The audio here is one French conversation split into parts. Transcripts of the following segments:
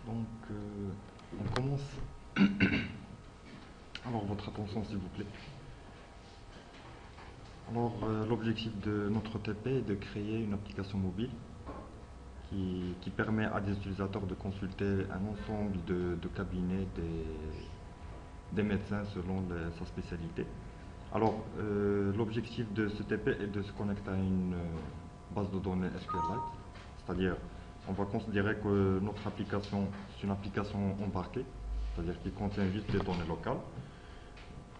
Donc, on commence. Alors, votre attention, s'il vous plaît. Alors, l'objectif de notre TP est de créer une application mobile qui permet à des utilisateurs de consulter un ensemble de cabinets des médecins selon sa spécialité. Alors, l'objectif de ce TP est de se connecter à une base de données SQLite, c'est-à-dire on va considérer que notre application, c'est une application embarquée, c'est-à-dire qui contient juste des données locales,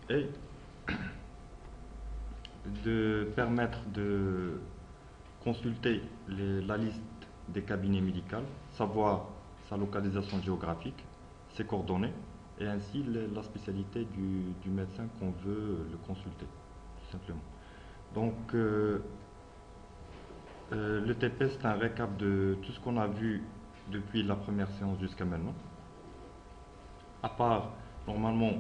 et de permettre de consulter la liste des cabinets médicaux, savoir sa localisation géographique, ses coordonnées, et ainsi la spécialité du médecin qu'on veut le consulter, tout simplement. Donc, le TP, c'est un récap de tout ce qu'on a vu depuis la première séance jusqu'à maintenant. À part, normalement,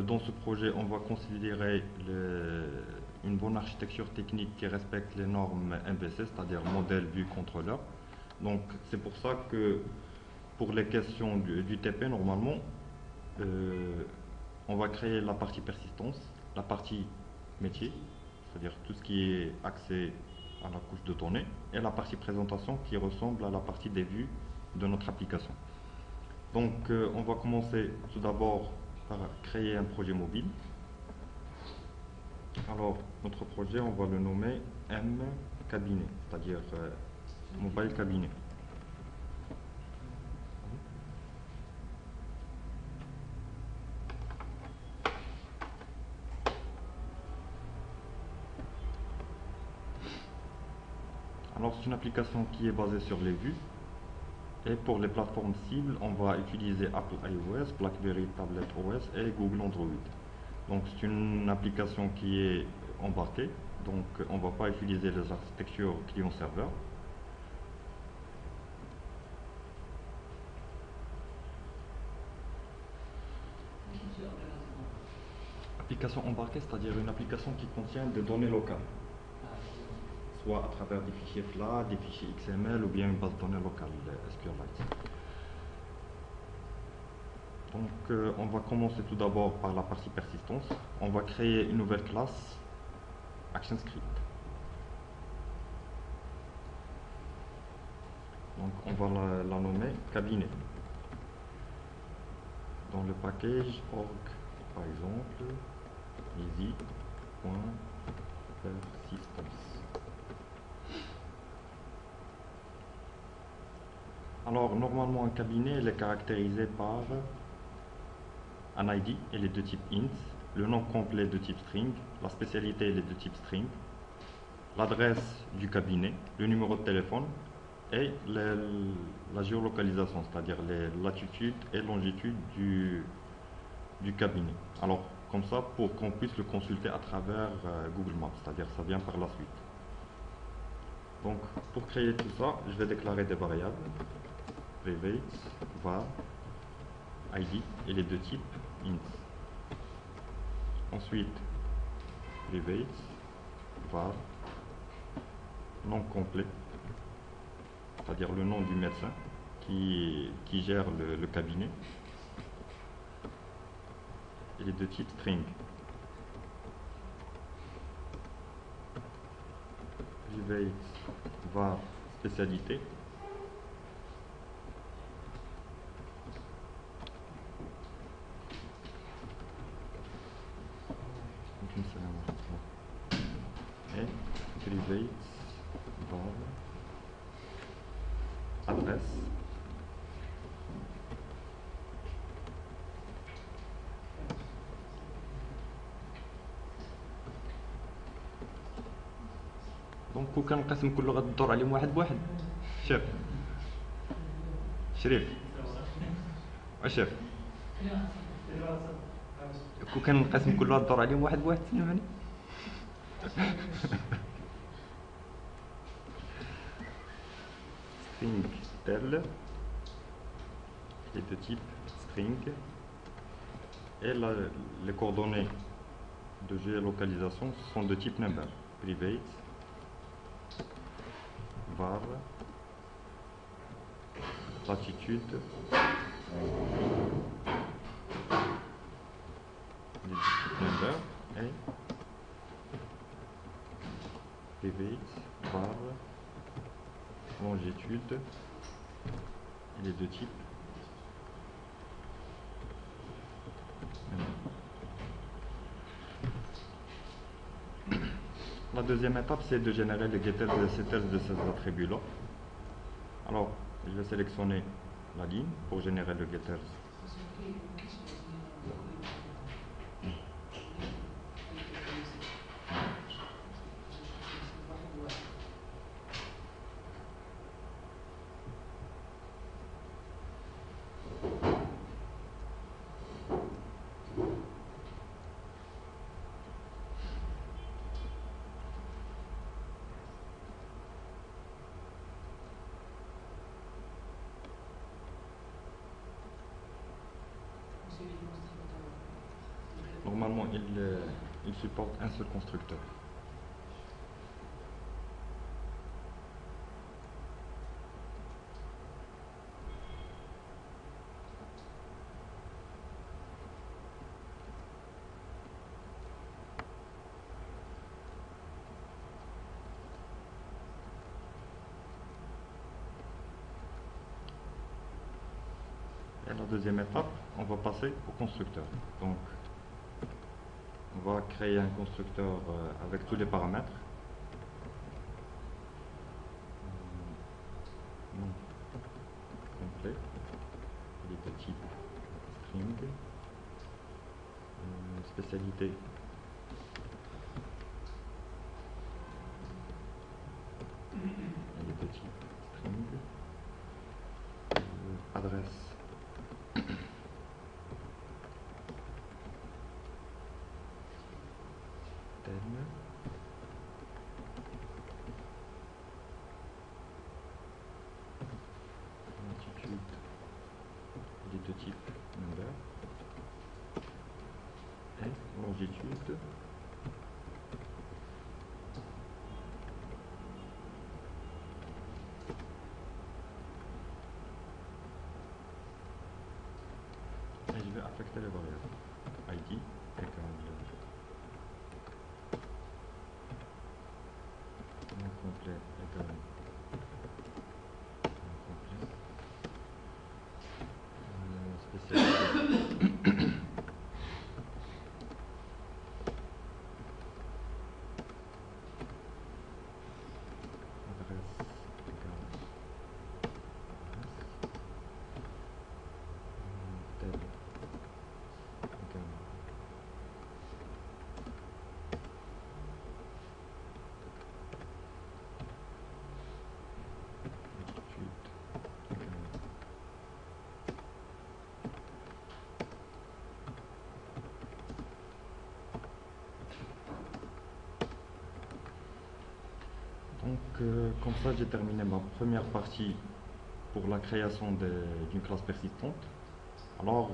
dans ce projet, on va considérer une bonne architecture technique qui respecte les normes MVC, c'est-à-dire modèle, vue, contrôleur. Donc, c'est pour ça que pour les questions du TP, normalement, on va créer la partie persistance, la partie métier, c'est-à-dire tout ce qui est accès à la couche de données, et la partie présentation qui ressemble à la partie des vues de notre application. Donc, on va commencer tout d'abord par créer un projet mobile. Alors, notre projet, on va le nommer M Cabinet, c'est-à-dire Mobile Cabinet. Alors, c'est une application qui est basée sur les vues. Et pour les plateformes cibles, on va utiliser Apple iOS, BlackBerry Tablet OS et Google Android. Donc, c'est une application qui est embarquée. Donc, on ne va pas utiliser les architectures client-serveur. Application embarquée, c'est-à-dire une application qui contient des données locales, soit à travers des fichiers FLA, des fichiers XML ou bien une base de données locale SQLite. Donc, on va commencer tout d'abord par la partie persistance. On va créer une nouvelle classe ActionScript. Donc, on va la nommer cabinet. Dans le package org, par exemple, easy.persistance. Alors, normalement, un cabinet il est caractérisé par un ID et les deux types int, le nom complet de type string, la spécialité et les deux types string, l'adresse du cabinet, le numéro de téléphone et la géolocalisation, c'est-à-dire les latitudes et longitudes du cabinet. Alors, comme ça, pour qu'on puisse le consulter à travers Google Maps, c'est-à-dire ça vient par la suite. Donc, pour créer tout ça, je vais déclarer des variables, private, var, id et les deux types int. Ensuite, private, var, nom complet, c'est-à-dire le nom du médecin qui gère le cabinet, et les deux types string. Private, var, spécialité. Et private, var, adresse. دونك كون كنقسم كل لغه الدور عليهم واحد بواحد. شاف شريف شاف كون كنقسم كل لغه الدور عليهم واحد بواحد سمعني. String tel et de type string et les coordonnées de géolocalisation sont de type number, private, var, latitude les type number et pivot, var, longitude et les deux types. La deuxième étape, c'est de générer les getters et les setters de ces attributs-là. Alors, je vais sélectionner la ligne pour générer le getters. Normalement, il supporte un seul constructeur. Et la deuxième étape, on va passer au constructeur. Donc, on va créer un constructeur avec tous les paramètres. Nom complet, il est de type string, spécialité, il est de type string, adresse, longitude, il est de type number, et longitude, et je vais affecter les variables. ID égale nom complet égale nom complet, spécialité adresse égale adresse, tel égale longitude égale. Donc, comme ça, j'ai terminé ma première partie pour la création d'une classe persistante. Alors,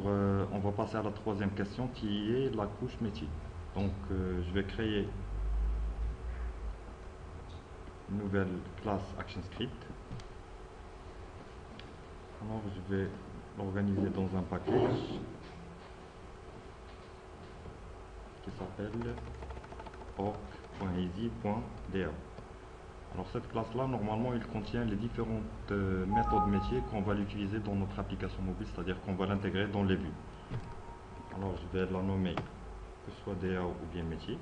on va passer à la troisième question qui est la couche métier. Donc, je vais créer une nouvelle classe ActionScript. Alors, je vais l'organiser dans un package qui s'appelle org.easy.da. Alors cette classe-là, normalement, il contient les différentes méthodes métiers qu'on va l'utiliser dans notre application mobile, c'est-à-dire qu'on va l'intégrer dans les vues. Alors je vais la nommer, que ce soit DA ou bien métier.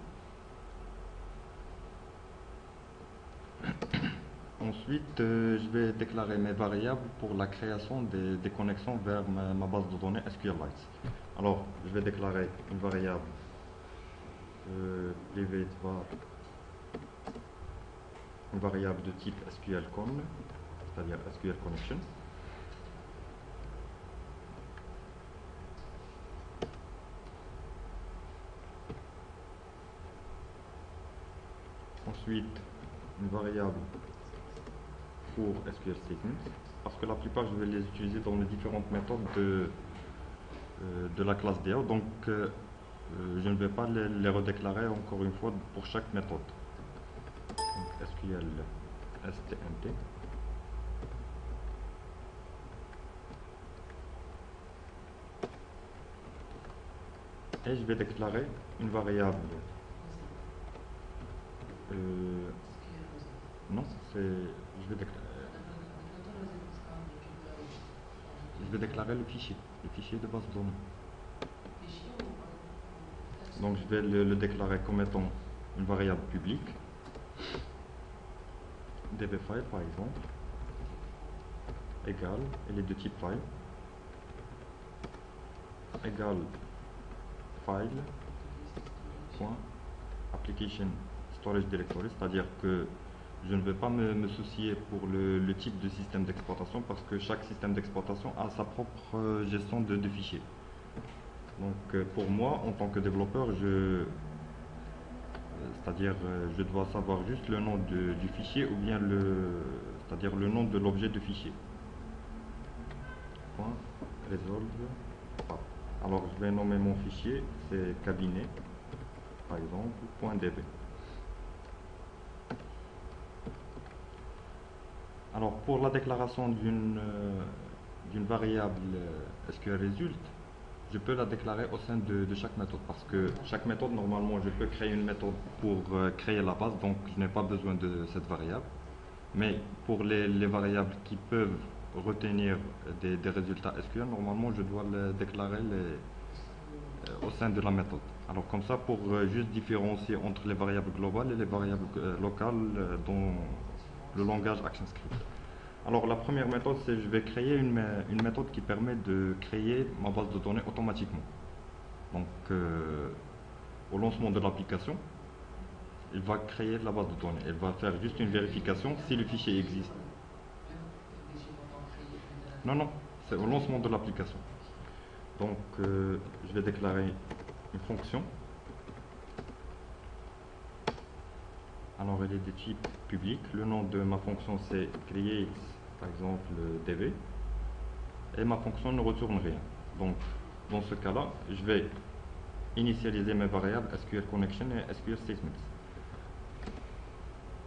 Ensuite, je vais déclarer mes variables pour la création des connexions vers ma base de données SQLite. Alors, je vais déclarer une variable private var, une variable de type SQLCon, c'est-à-dire SQL Connection. Ensuite, une variable pour SQL Statements, parce que la plupart je vais les utiliser dans les différentes méthodes de la classe DA, donc je ne vais pas les redéclarer encore une fois pour chaque méthode. Donc SQL STMT. et je vais déclarer une variable. Non, je vais déclarer le fichier de base de données. Donc je vais le déclarer comme étant une variable publique, dbFile par exemple, égale, elle est de type file, égale file, point, application storage directory, c'est-à-dire que je ne vais pas me soucier pour le type de système d'exploitation parce que chaque système d'exploitation a sa propre gestion de fichiers. Donc pour moi, en tant que développeur, c'est-à-dire je dois savoir juste le nom du fichier ou bien c'est-à-dire le nom de l'objet de fichier. Point resolve. Alors je vais nommer mon fichier, c'est cabinet, par exemple, .db. Alors pour la déclaration d'une variable SQL result, je peux la déclarer au sein de chaque méthode parce que chaque méthode, normalement, je peux créer une méthode pour créer la base, donc je n'ai pas besoin de cette variable. Mais pour les variables qui peuvent retenir des résultats SQL, normalement, je dois les déclarer au sein de la méthode. Alors comme ça, pour juste différencier entre les variables globales et les variables locales dans le langage ActionScript. Alors la première méthode, c'est je vais créer une méthode qui permet de créer ma base de données automatiquement. Donc au lancement de l'application, il va créer la base de données. Elle va faire juste une vérification si le fichier existe. Non, c'est au lancement de l'application. Donc je vais déclarer une fonction. Alors elle est de type public. Le nom de ma fonction c'est create, par exemple db. Et ma fonction ne retourne rien. Donc dans ce cas-là, je vais initialiser mes variables SQL connection et SQL statements.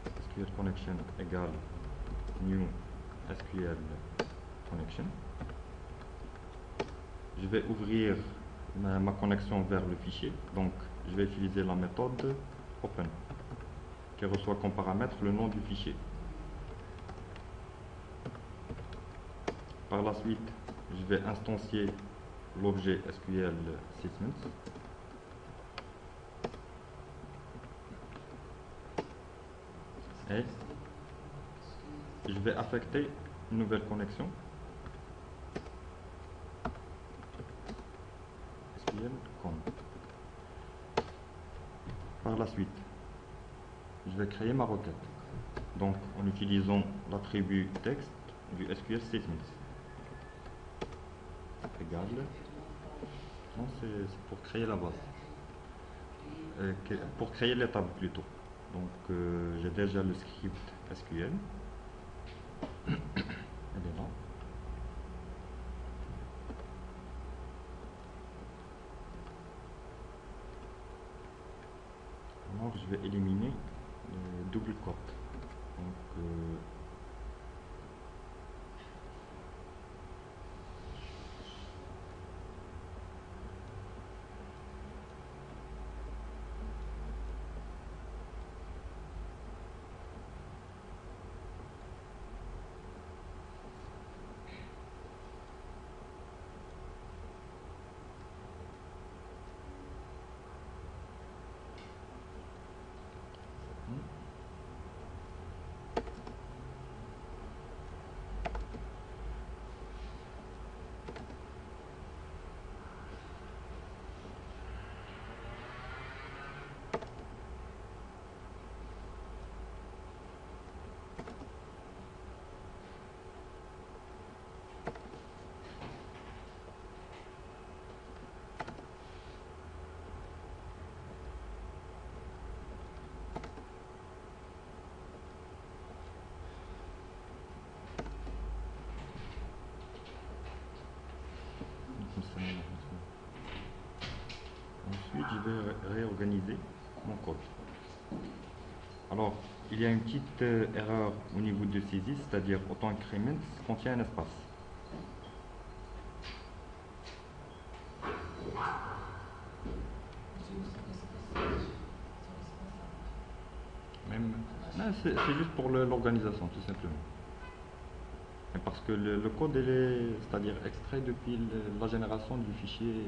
SQL connection égale new SQL connection. Je vais ouvrir ma connexion vers le fichier. Donc je vais utiliser la méthode open qui reçoit comme paramètre le nom du fichier. Par la suite, je vais instancier l'objet SQL statements. Et je vais affecter une nouvelle connexion SQL com. Par la suite, je vais créer ma requête. Donc en utilisant l'attribut texte du SQL statements. Égal. Non, c'est pour créer la base. Pour créer les tables plutôt. Donc j'ai déjà le script SQL. Elle est là. Alors je vais éliminer le double quote. Donc ensuite, je vais réorganiser mon code. Alors, il y a une petite erreur au niveau de saisie, c'est-à-dire auto-increment contient un espace. Non, c'est juste pour l'organisation, tout simplement. Et parce que le code, c'est-à-dire extrait depuis la génération du fichier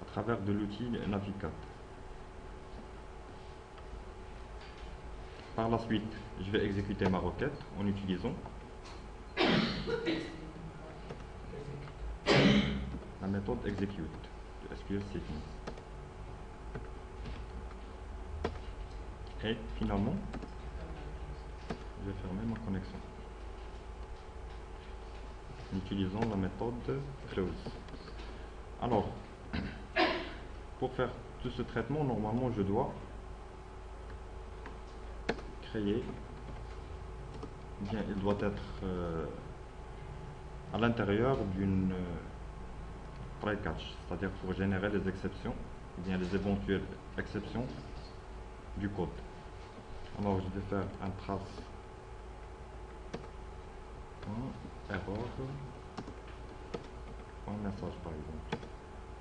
à travers de l'outil Navicat. Par la suite, je vais exécuter ma requête en utilisant la méthode execute de SQL settings. Et finalement, je vais fermer ma connexion en utilisant la méthode close. Alors, pour faire tout ce traitement, normalement, je dois créer, bien, il doit être à l'intérieur d'une try catch, c'est-à-dire pour générer les exceptions, ou bien les éventuelles exceptions du code. Alors, je vais faire un trace error, un message par exemple,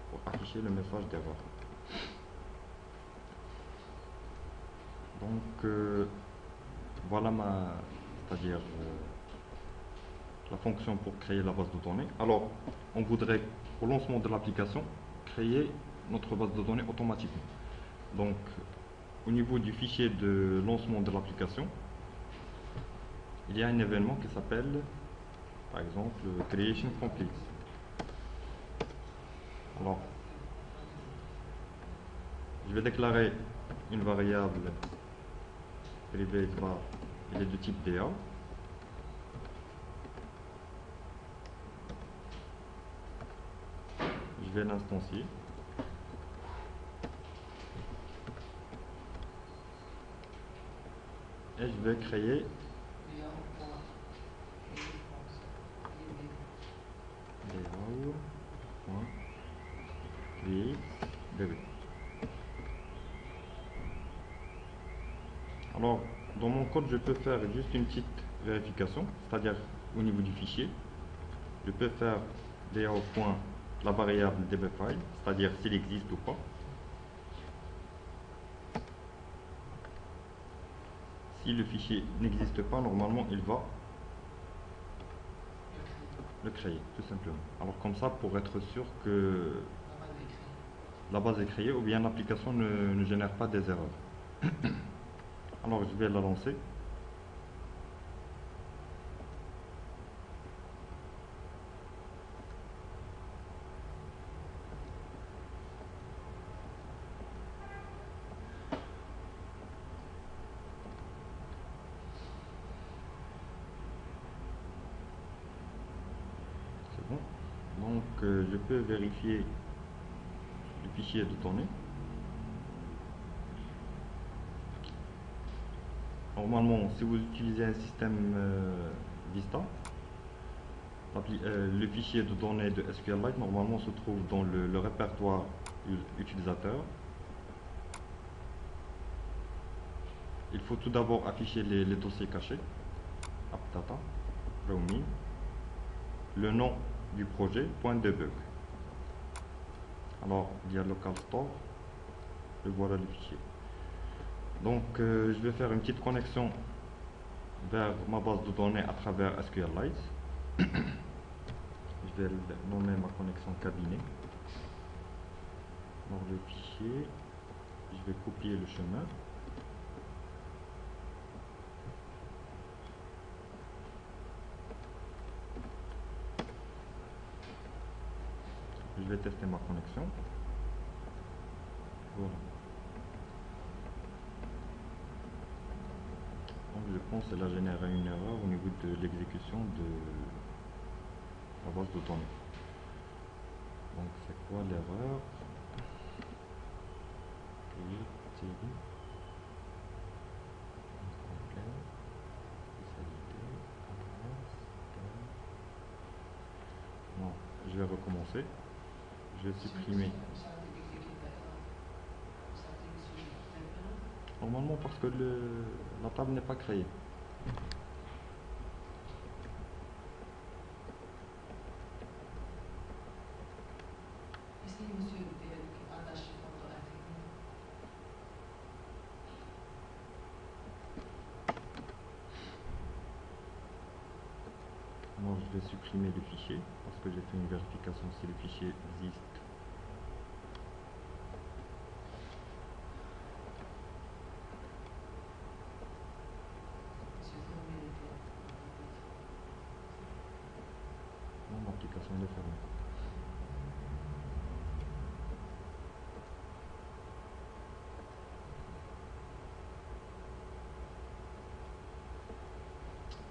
pour afficher le message d'erreur. Donc, voilà c'est-à-dire la fonction pour créer la base de données. Alors, on voudrait, au lancement de l'application, créer notre base de données automatiquement. Donc, au niveau du fichier de lancement de l'application, il y a un événement qui s'appelle, par exemple, creation complete. Alors, je vais déclarer une variable private var, elle est de type DA. Je vais l'instancier. Et je vais créer DA.create. Alors, dans mon code, je peux faire juste une petite vérification, c'est-à-dire au niveau du fichier. Je peux faire DA au point la variable dbfile, c'est-à-dire s'il existe ou pas. Si le fichier n'existe pas, normalement, il va le créer, tout simplement. Alors comme ça, pour être sûr que la base est créée ou bien l'application ne génère pas des erreurs. Alors je vais la lancer. C'est bon. Donc je peux vérifier le fichier de données. Normalement, si vous utilisez un système Vista, le fichier de données de SQLite normalement se trouve dans le répertoire utilisateur. Il faut tout d'abord afficher les dossiers cachés, appdata, roaming, le nom du projet, .debug. Alors, il y a local store, et voilà le fichier. Donc, je vais faire une petite connexion vers ma base de données à travers SQLite. Je vais nommer ma connexion cabinet. Dans le fichier, je vais copier le chemin. Je vais tester ma connexion. Voilà. Donc je pense qu'elle a généré une erreur au niveau de l'exécution de la base de données. Donc c'est quoi l'erreur? Non, je vais recommencer. Je vais supprimer. Normalement parce que la table n'est pas créée. Alors je vais supprimer le fichier parce que j'ai fait une vérification si le fichier existe. Non, l'application est fermée.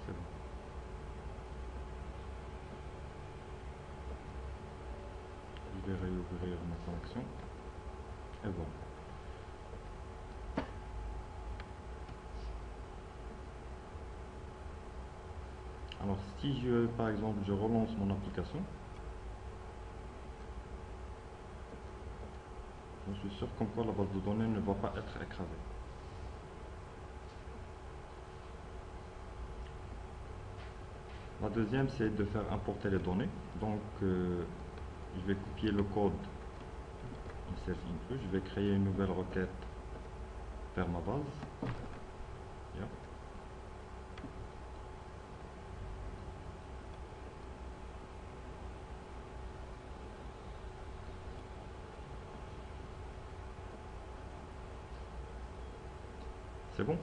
C'est bon. Je vais réouvrir ma connexion. Et voilà. Alors si par exemple je relance mon application, je suis sûr comme quoi la base de données ne va pas être écrasée. La deuxième, c'est de faire importer les données. Donc je vais copier le code insert input, je vais créer une nouvelle requête vers ma base. Yeah. C'est bon?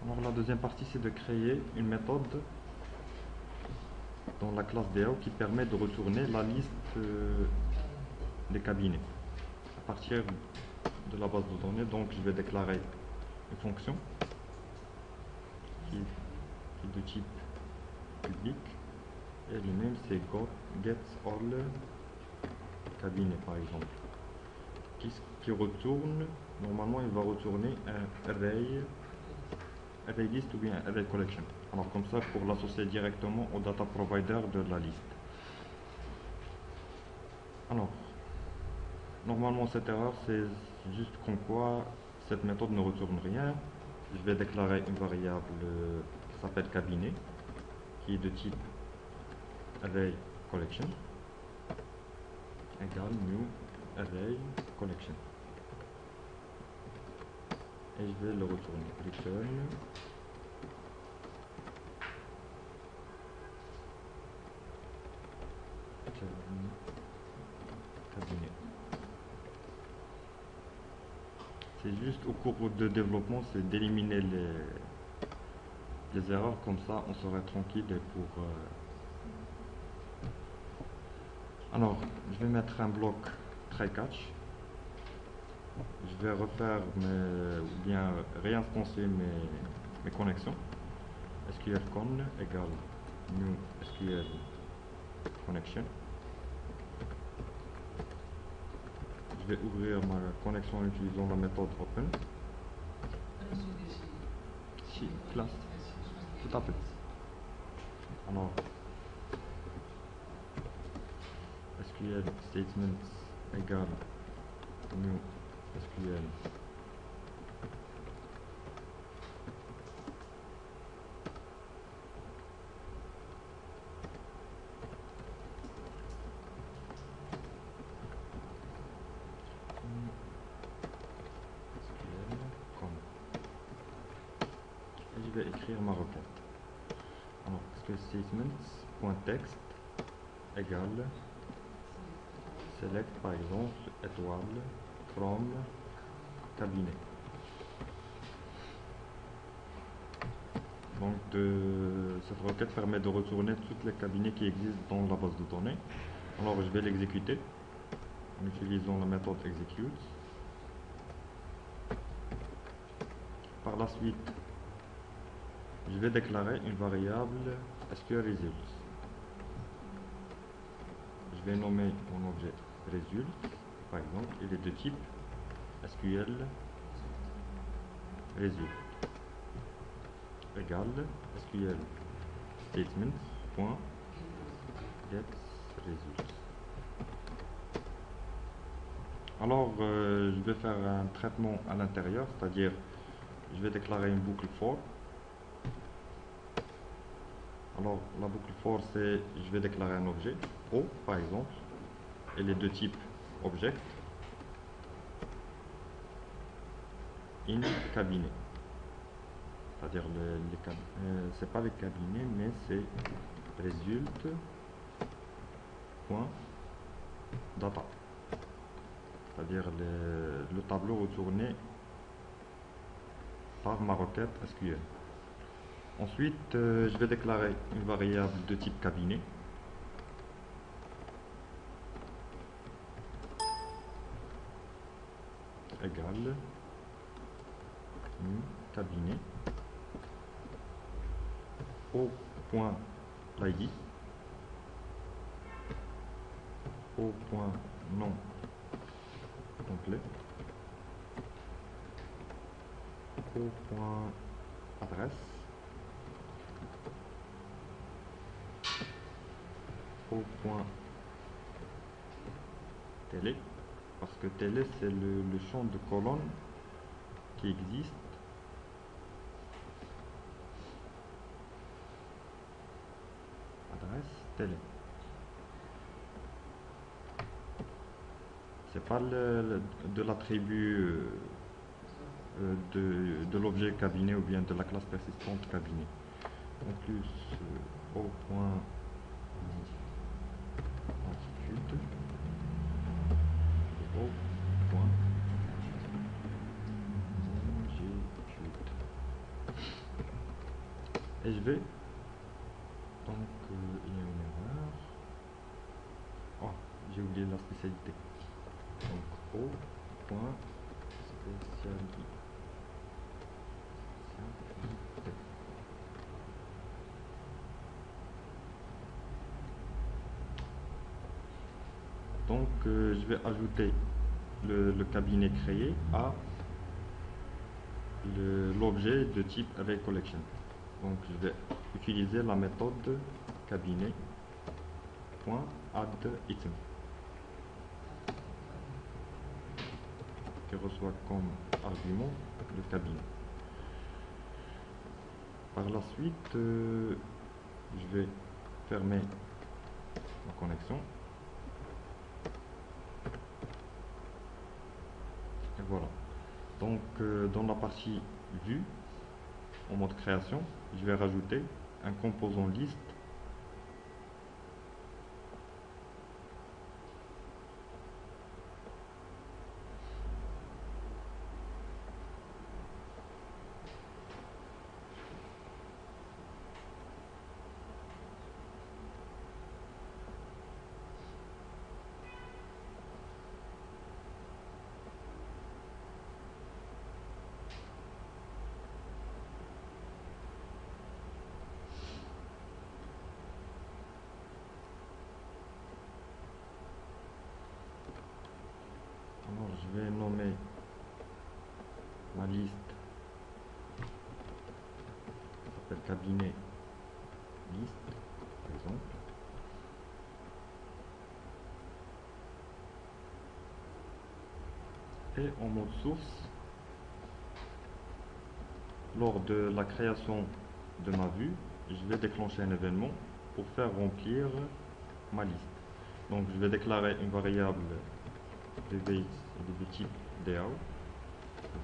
Alors la deuxième partie, c'est de créer une méthode dans la classe DAO qui permet de retourner la liste des cabinets à partir de la base de données. Donc je vais déclarer une fonction qui est de type public et le name c'est getAll cabinet par exemple. Qui retourne, normalement il va retourner un array list ou bien array collection. Alors comme ça pour l'associer directement au data provider de la liste. Alors normalement cette erreur c'est juste comme quoi cette méthode ne retourne rien. Je vais déclarer une variable qui s'appelle cabinet qui est de type array collection égale new array collection et je vais le retourner return cabinet. C'est juste au cours de développement, c'est d'éliminer les erreurs, comme ça on serait tranquille pour alors je vais mettre un bloc try catch. Je vais refaire ou bien réinstancier mes connexions. SQLcon égale new SQL connection. Je vais ouvrir ma connexion en utilisant la méthode open. Si, classe. Tout à fait. Alors, SQL statements égale new SQL et je vais écrire ma requête. Alors, SQL statements.text égale select par exemple étoile from cabinet. Donc cette requête permet de retourner tous les cabinets qui existent dans la base de données. Alors je vais l'exécuter en utilisant la méthode execute. Par la suite, je vais déclarer une variable SQL results. Je vais nommer mon objet result, par exemple, il est de type SQL result égale SQL statement.get result. Alors je vais faire un traitement à l'intérieur, c'est-à-dire je vais déclarer une boucle for. Alors la boucle for c'est je vais déclarer un objet O par exemple, elle est de type object in cabinet. C'est-à-dire c'est pas le cabinet, mais c'est résulte point data. C'est-à-dire le tableau retourné par ma requête SQL. Ensuite, je vais déclarer une variable de type cabinet. Égale cabinet au point l'ID au point nom complet au point adresse au point télé, parce que télé c'est le champ de colonne qui existe adresse télé. C'est pas de l'attribut de l'objet cabinet ou bien de la classe persistante cabinet. En plus, au point attitude et au point longitude. Et je vais donc il y a une erreur. Oh, j'ai oublié la spécialité. Donc au point spécialité. Donc je vais ajouter le cabinet créé à l'objet de type array collection. Donc je vais utiliser la méthode cabinet.addItem qui reçoit comme argument le cabinet. Par la suite, je vais fermer la connexion. Et voilà. Donc dans la partie vue, en mode création, je vais rajouter un composant liste Alors je vais nommer ma liste, ça s'appelle cabinet liste par exemple. Et en mode source, lors de la création de ma vue, je vais déclencher un événement pour faire remplir ma liste. Donc je vais déclarer une variable de base de type DAO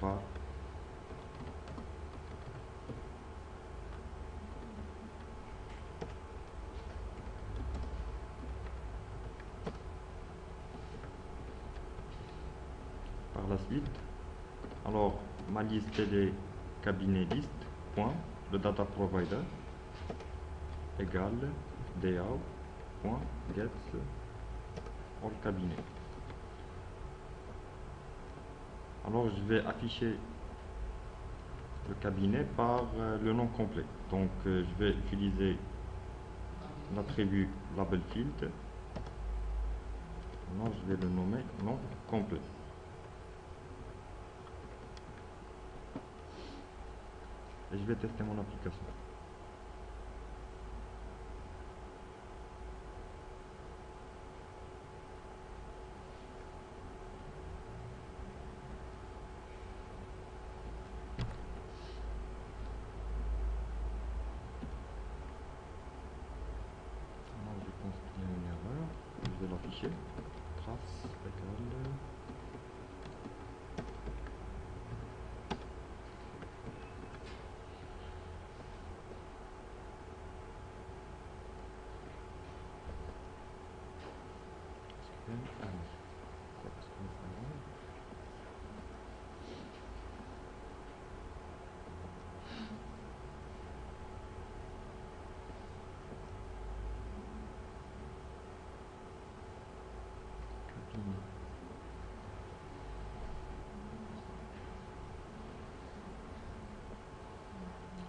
va par la suite. Alors ma liste est cabinet liste point le data provider égale DAO point get all cabinet. Alors je vais afficher le cabinet par le nom complet. Donc je vais utiliser l'attribut label field. Maintenant je vais le nommer nom complet. Et je vais tester mon application. Je pense qu'il y a une erreur. Je vais l'afficher. Trace égale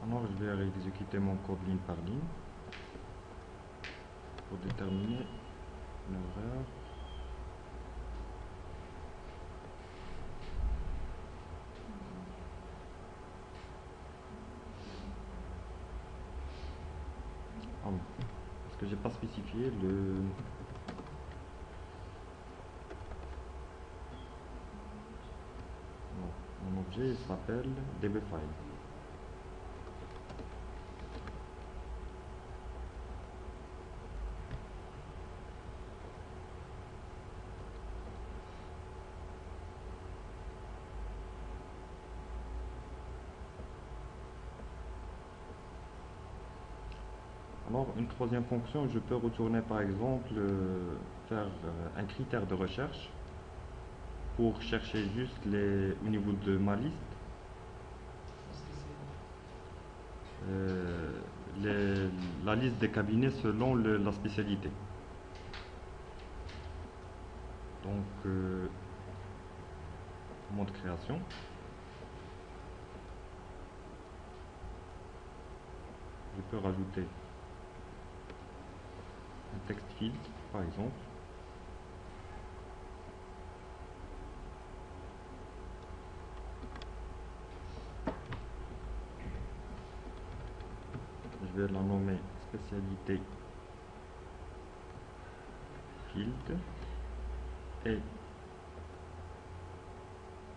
Alors je vais réexécuter mon code ligne par ligne pour déterminer l'erreur. Ah oui, parce que j'ai pas spécifié mon objet il s'appelle dbFile. Alors une troisième fonction, je peux retourner par exemple faire un critère de recherche pour chercher juste au niveau de ma liste la liste des cabinets selon la spécialité. Donc mode création. Je peux rajouter un text field par exemple. Je vais la nommer spécialité field et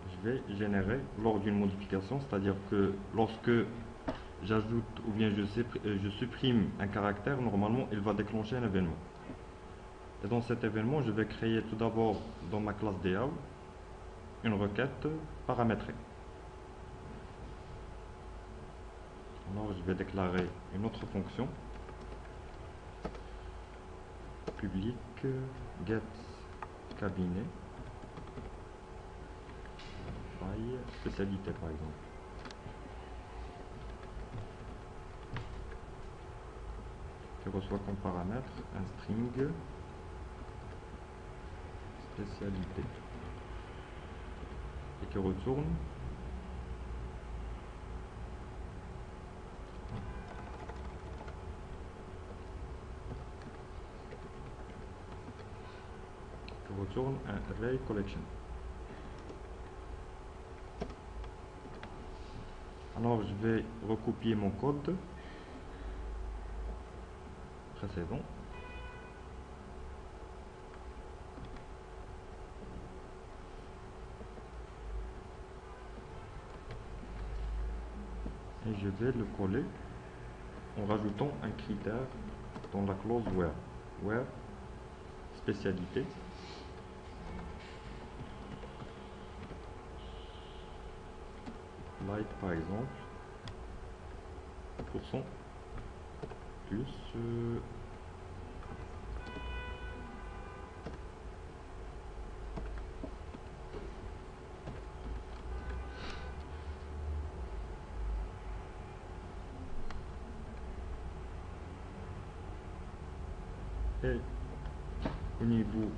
je vais générer lors d'une modification, c'est-à-dire que lorsque j'ajoute ou bien je supprime un caractère, normalement il va déclencher un événement. Et dans cet événement, je vais créer tout d'abord dans ma classe DAO une requête paramétrée. Alors je vais déclarer une autre fonction public get cabinet by spécialité par exemple. Qui reçoit comme paramètre un string spécialité et qui retourne un array collection. Alors je vais recopier mon code précédent et je vais le coller en rajoutant un critère dans la clause where spécialité light par exemple % plus et au niveau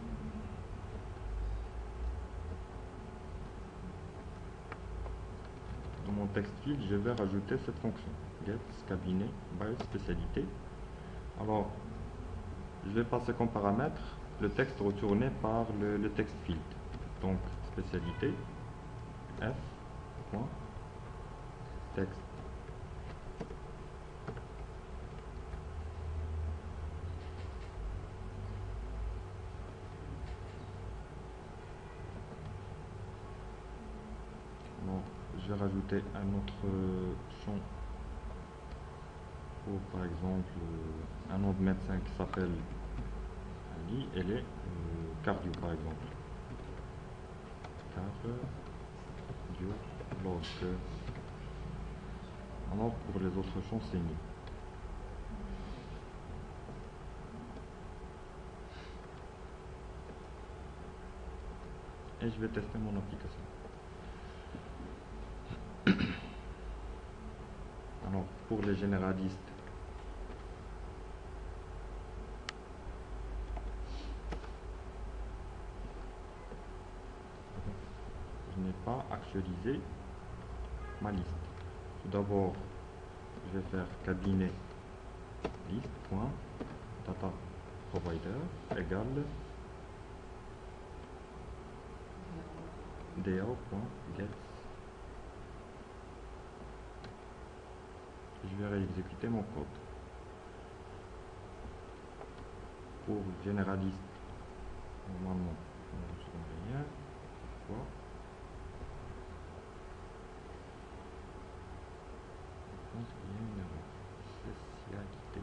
de mon text field, je vais rajouter cette fonction get cabinet by spécialité. Alors je vais passer comme paramètre le texte retourné par le text field. Donc spécialité f.text. Donc je vais rajouter un autre champ pour par exemple un nom de médecin qui s'appelle Ali et les cardio par exemple. Cardiologue. Alors pour les autres champs c'est nul. Et je vais tester mon application. Alors pour les généralistes, je n'ai pas actualisé ma liste. Tout d'abord, je vais faire cabinet list.data provider égale dao.get. Je vais réexécuter mon code. Pour généraliste, normalement, on ne retrouve rien. Pourquoi? Je pense qu'il y a une erreur. Spécialité.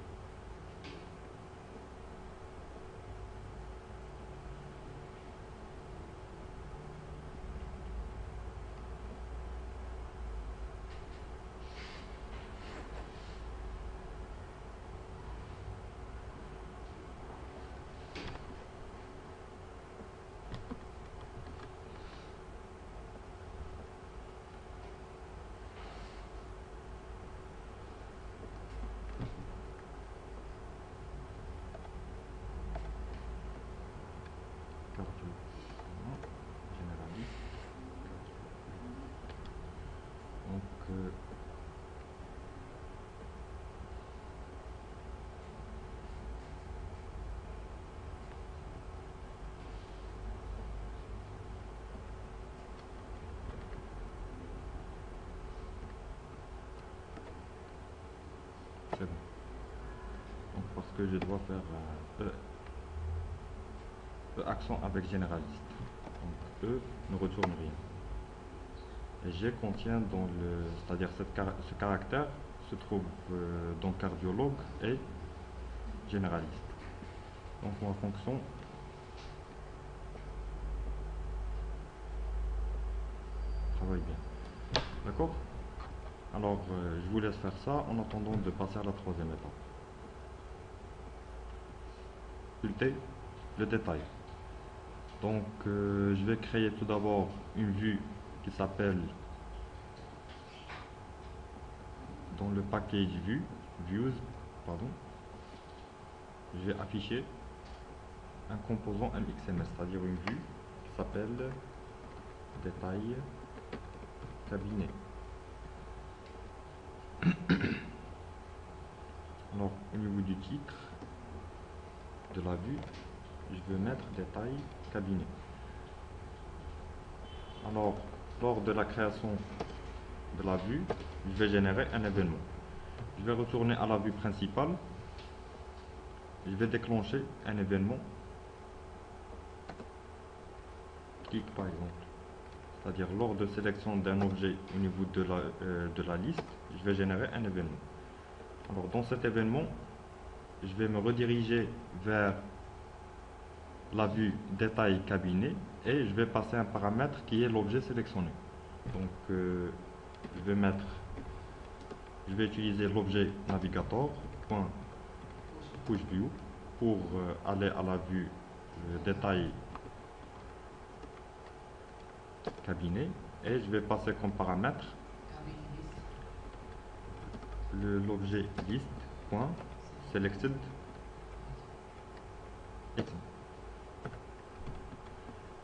Cardio. Non. Généraliste. Donc, c'est bon. Donc, parce que je dois faire accent avec généraliste. Donc, E ne retourne rien. Et G contient dans le, c'est-à-dire ce caractère se trouve dans cardiologue et généraliste. Donc ma fonction travaille bien. D'accord? Alors je vous laisse faire ça en attendant de passer à la troisième étape. Sculpter le détail. Donc je vais créer tout d'abord une vue qui s'appelle dans le package views, pardon, je vais afficher un composant MXMS, c'est-à-dire une vue qui s'appelle détail cabinet. Alors au niveau du titre de la vue, je vais mettre détail cabinet. Alors lors de la création de la vue, je vais générer un événement. Je vais retourner à la vue principale. Je vais déclencher un événement. Clic par exemple. C'est-à-dire lors de sélection d'un objet au niveau de la liste, je vais générer un événement. Alors dans cet événement, je vais me rediriger vers la vue détail cabinet et je vais passer un paramètre qui est l'objet sélectionné. Donc je vais utiliser l'objet navigator .pushView pour aller à la vue détail cabinet et je vais passer comme paramètre l'objet list.selected.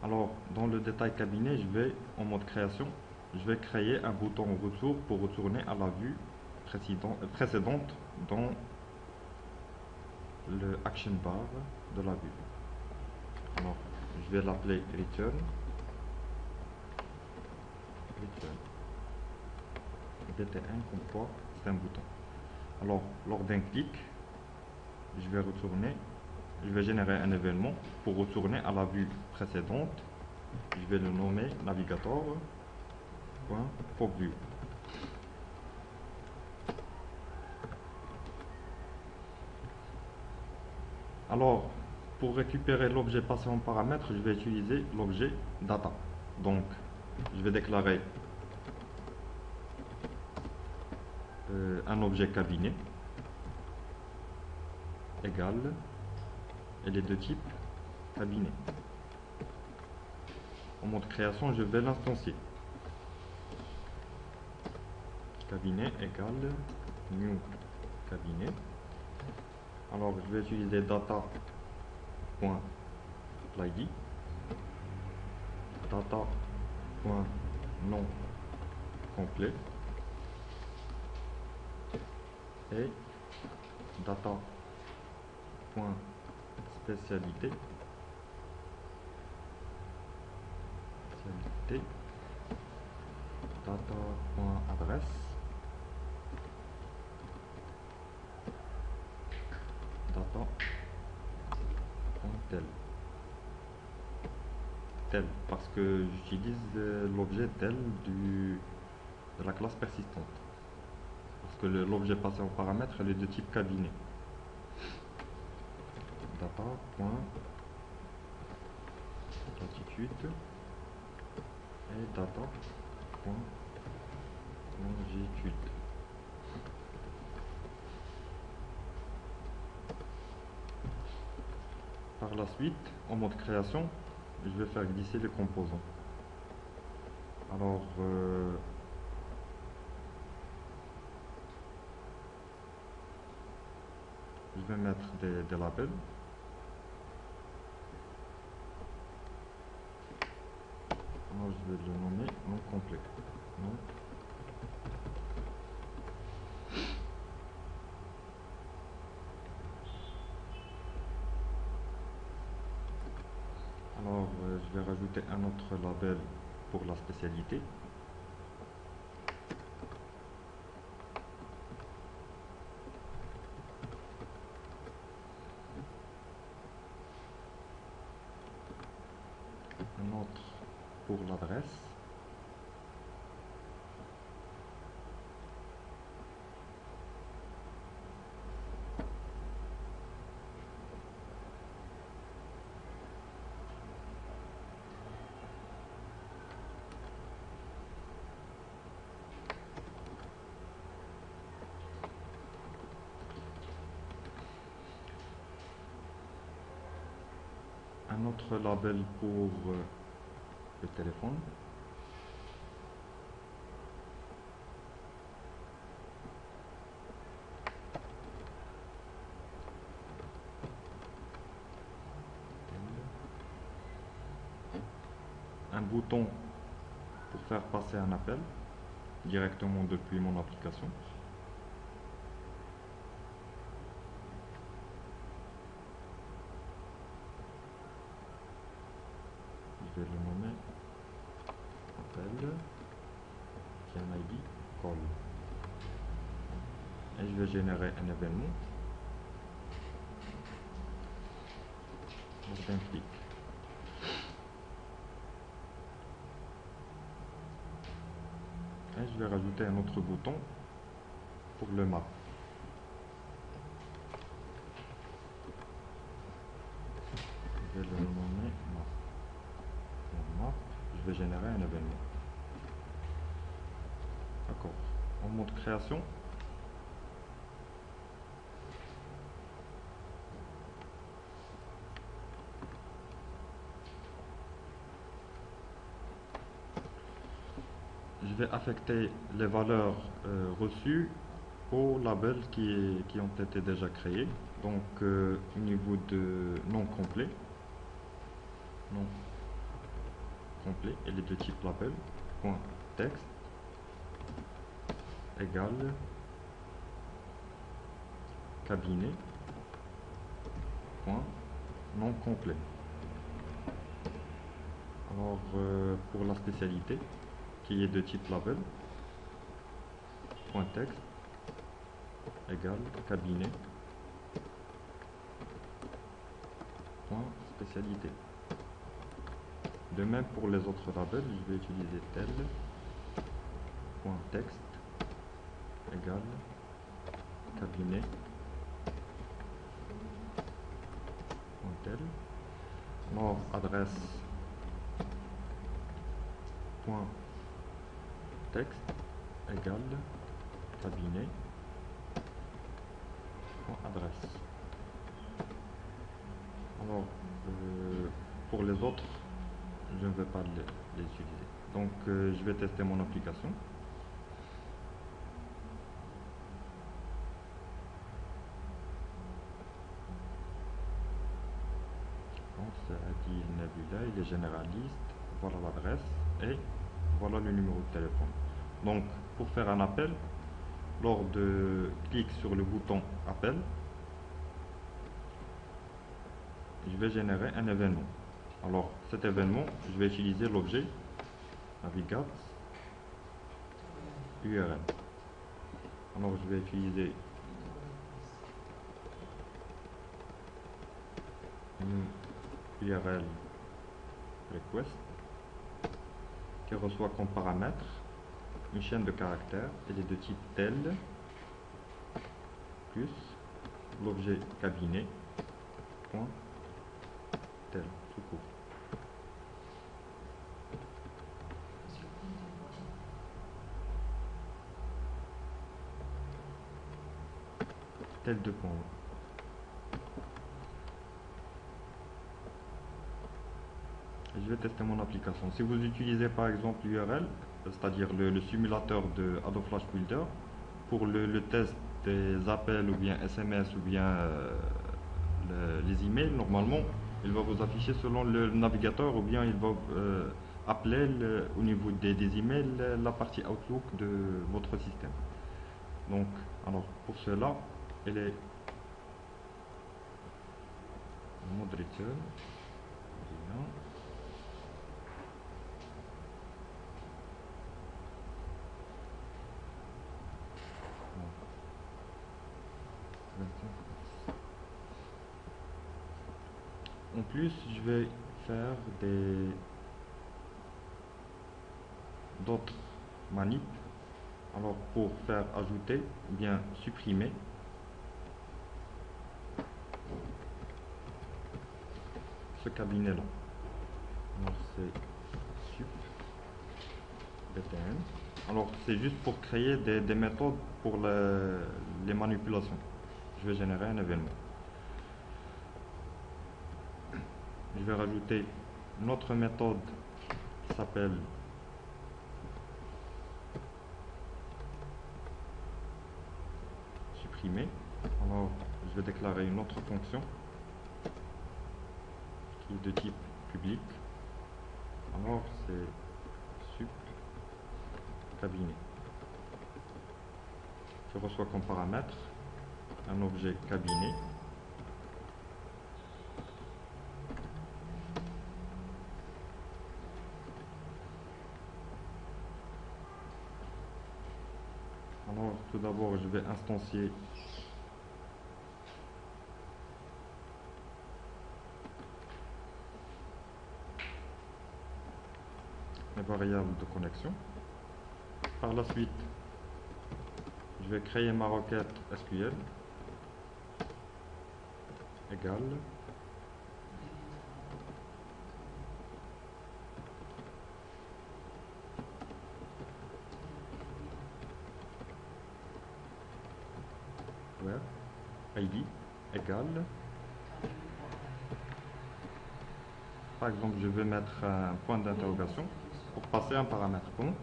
Alors dans le détail cabinet, je vais en mode création, je vais créer un bouton retour pour retourner à la vue précédente dans le action bar de la vue. Alors je vais l'appeler return. DT1 comme quoi c'est un bouton. Alors lors d'un clic, je vais générer un événement pour retourner à la vue précédente. Je vais le nommer navigator.popView. Alors pour récupérer l'objet passé en paramètre, je vais utiliser l'objet data. Donc je vais déclarer un objet cabinet égal et les deux types cabinet. En mode création, je vais l'instancier. Cabinet égal new cabinet. Alors je vais utiliser data.id, data.nom complet et data.spécialité data.adresse data.tel tel parce que j'utilise l'objet tel de la classe persistante parce que l'objet passé en paramètre elle est de type cabinet. Data.latitude et data.longitude. Par la suite, en mode création, je vais faire glisser les composants. Alors, je vais mettre des labels. Alors, je vais le nommer non complet. Non. Alors, je vais rajouter un autre label pour la spécialité. Un autre pour l'adresse. Un autre label pour le téléphone. Un bouton pour faire passer un appel directement depuis mon application. Je vais le nommer appel qui a un ID call. Et je vais générer un événement lors d'un clic. Et je vais rajouter un autre bouton pour le map. Je vais le nommer map. Map, je vais générer un événement. D'accord. En mode création, je vais affecter les valeurs reçues aux labels qui ont été déjà créés. Donc au niveau de non complet, et les deux types label, point texte égale cabinet point non complet. Alors pour la spécialité qui est de type label, point texte égale cabinet point spécialité. De même pour les autres labels, je vais utiliser tel point texte égale cabinet point tel. Alors adresse point texte égale cabinet point adresse. Alors pour les autres, je ne vais pas les utiliser. Donc je vais tester mon application. Donc c'est Adil Nebula, il est généraliste, voilà l'adresse et voilà le numéro de téléphone. Donc pour faire un appel, lors de clic sur le bouton appel, je vais générer un événement. Alors cet événement, je vais utiliser l'objet navigate URL. Alors je vais utiliser une URL request qui reçoit comme paramètre une chaîne de caractères. Elle est de type tel plus l'objet cabinet point tel tout court. Tel deux points. Et je vais tester mon application. Si vous utilisez par exemple l'URL, c'est-à-dire le simulateur de Adobe Flash Builder, pour le test des appels ou bien SMS ou bien les emails, normalement, il va vous afficher selon le navigateur ou bien il va appeler au niveau des emails la partie Outlook de votre système. Donc, alors pour cela, elle est mode return. En plus, je vais faire d'autres manips. Alors pour faire ajouter ou bien supprimer, ce cabinet là. Alors c'est sup btn. Alors c'est juste pour créer des méthodes pour les manipulations. Je vais générer un événement. Je vais rajouter une autre méthode qui s'appelle supprimer. Alors je vais déclarer une autre fonction qui est de type public. Alors c'est sup cabinet. Je reçois comme paramètre un objet cabinet Alors tout d'abord je vais instancier les variables de connexion. Par la suite, je vais créer ma requête SQL égale where ID égale, par exemple je vais mettre un point d'interrogation pour passer un paramètre. Comment?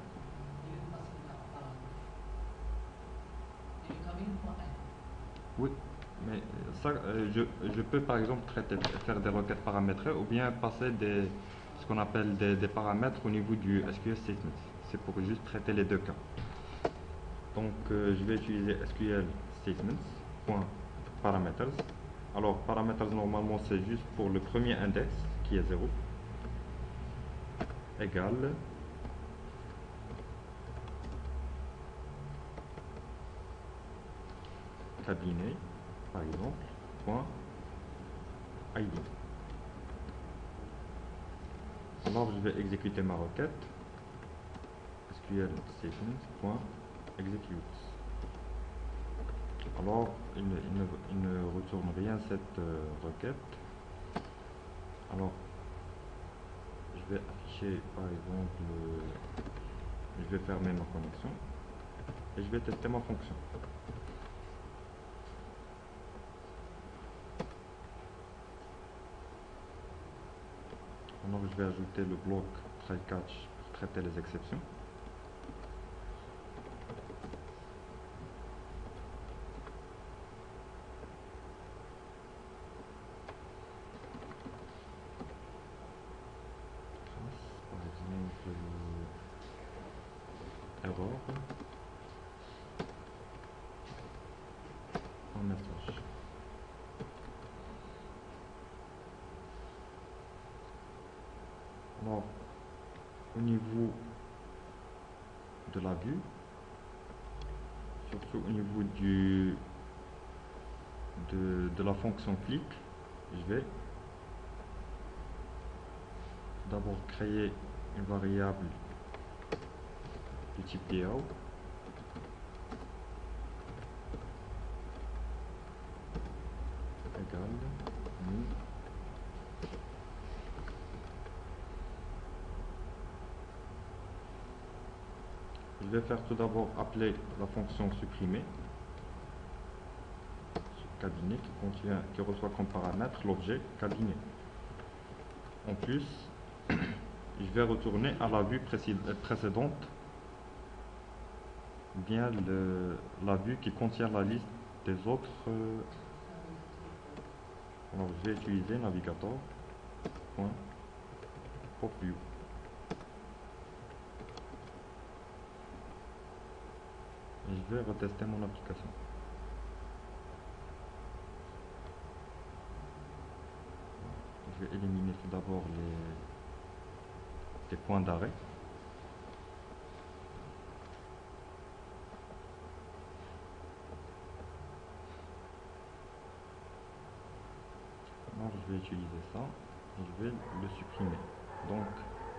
Oui, mais ça, je peux par exemple faire des requêtes paramétrées ou bien passer ce qu'on appelle des paramètres au niveau du SQL Statements. C'est pour juste traiter les deux cas. Donc je vais utiliser SQL Statements.parameters. Alors parameters normalement c'est juste pour le premier index qui est 0 égale cabinet par exemple point ID. Alors je vais exécuter ma requête SQL Statements.execute. Alors il ne retourne rien cette requête. Alors je vais afficher par exemple, je vais fermer ma connexion et je vais tester ma fonction. Alors je vais ajouter le bloc try catch pour traiter les exceptions. Par exemple error message. Alors, au niveau de la vue, surtout au niveau de la fonction click, je vais d'abord créer une variable du type DAO égale new. Je vais faire tout d'abord appeler la fonction supprimer sur cabinet qui reçoit comme paramètre l'objet cabinet. En plus, je vais retourner à la vue précédente bien la vue qui contient la liste des autres. Alors je vais utiliser navigateur point popview. Et je vais retester mon application. Je vais éliminer tout d'abord les points d'arrêt. Alors je vais utiliser ça et je vais le supprimer. Donc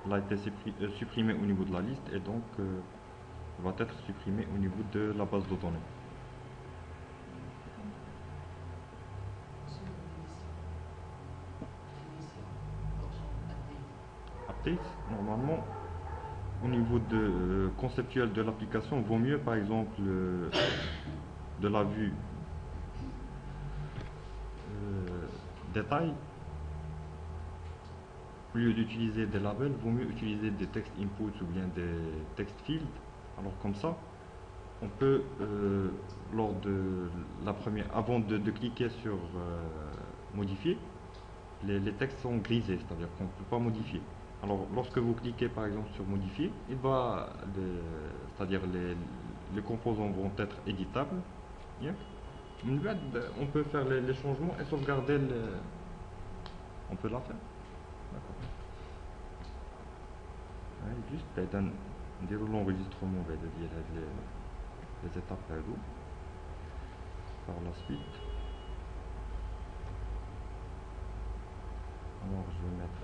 il a été supprimé au niveau de la liste et donc va être supprimé au niveau de la base de données. Update, normalement, au niveau conceptuel de l'application, vaut mieux par exemple de la vue détail, au lieu d'utiliser des labels, vaut mieux utiliser des text inputs ou bien des text fields. Alors comme ça, on peut, lors de la première, avant de cliquer sur modifier, les textes sont grisés, c'est-à-dire qu'on ne peut pas modifier. Alors lorsque vous cliquez par exemple sur modifier, c'est-à-dire les composants vont être éditables. Bien. On peut faire les changements et sauvegarder on peut la faire. D'accord. Juste dire l'enregistrement de dire les étapes par la suite. Alors je vais mettre